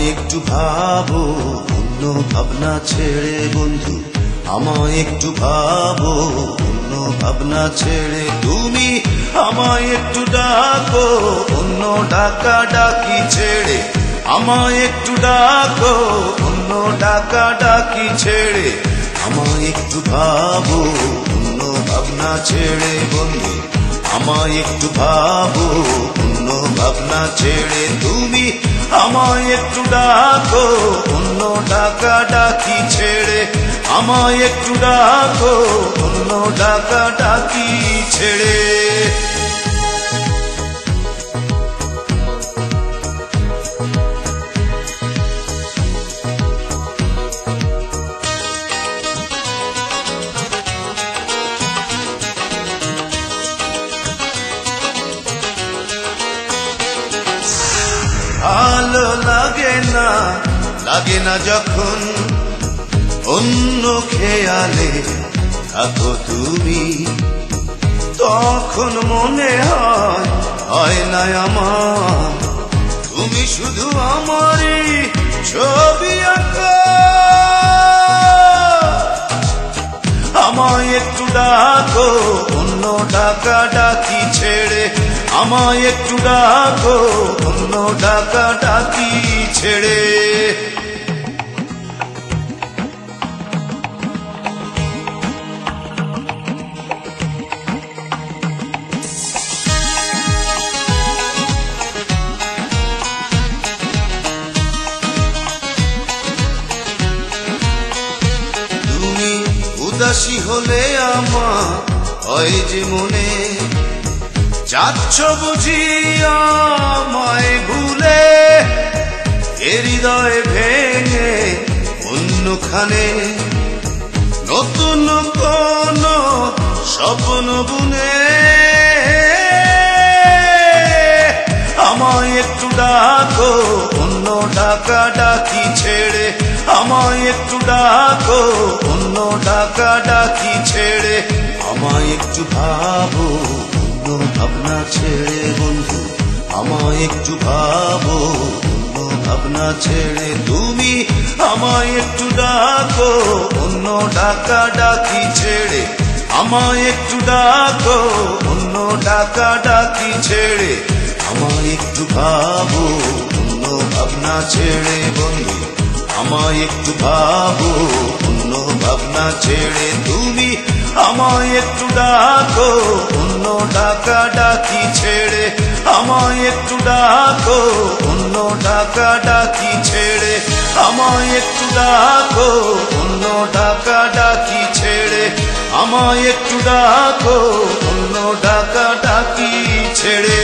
আমায় একটু ভাবো, অন্য ভাবনা ছেড়ে বন্ধু, আমায় একটু ভাবো, অন্য ভাবনা ছেড়ে তুমি আমায় একটু ডাকো, অন্য ডাকা ডাকি ছেড়ে আমায় একটু ডাকো, অন্য ডাকা ডাকি ছেড়ে আমায় একটু ভাবো, অন্য ভাবনা ছেড়ে বন্ধু, আমায় একটু ভাবো, অন্য ভাবনা ছেড়ে তুমি আমায় একটু ডাকো, অন্য ডাকা ডাকি ছেড়ে আমায় একটু ডাকো, অন্য ডাকা ডাকি ছেড়ে। ভালো লাগে না যখন অন্য খেয়ালে থাকো তুমি, তখন মনে হয় না আমার তুমি শুধু আমারই ছবি আঁকা। আমায় একটু ডাকো, অন্য ডাকা ডাকি ছেড়ে আমায় একটু ডাকো, অন্য ডাকা ডাকি ছেড়ে। তুমি উদাসী হলে আমার হয় যে মনে, যাচ্ছ বুঝি আমায় ভুলে, হৃদয় ভেঙে অন্যখানে নতুন কোন স্বপ্ন বুনে। আমায় একটু ডাকো, অন্য ডাকা ডাকি ছেড়ে আমায় একটু ডাকো, অন্য ডাকা ডাকি ছেড়ে আমায় একটু ভাবো, অন্য ভাবনা ছেড়ে বন্ধু, আমায় একটু ভাবো, অন্য ভাবনা ছেড়ে তুমি আমায় একটু ডাকো, অন্য ডাকা ডাকি ছেড়ে আমায় একটু ডাকো, অন্য ডাকা ডাকি ছেড়ে আমায় একটু ভাবো, অন্য ভাবনা ছেড়ে বন্ধু, আমায় একটু ভাবো, অন্য ভাবনা ছেড়ে তুমি আমায় একটু ডাকো, অন্য ডাকা ডাকি ছেড়ে আমায় একটু ডাকো, অন্য ডাকা ডাকি ছেড়ে আমায় একটু ডাকো, অন্য ডাকা ডাকি ছেড়ে আমায় একটু ডাকো, অন্য ডাকা ডাকি ছেড়ে।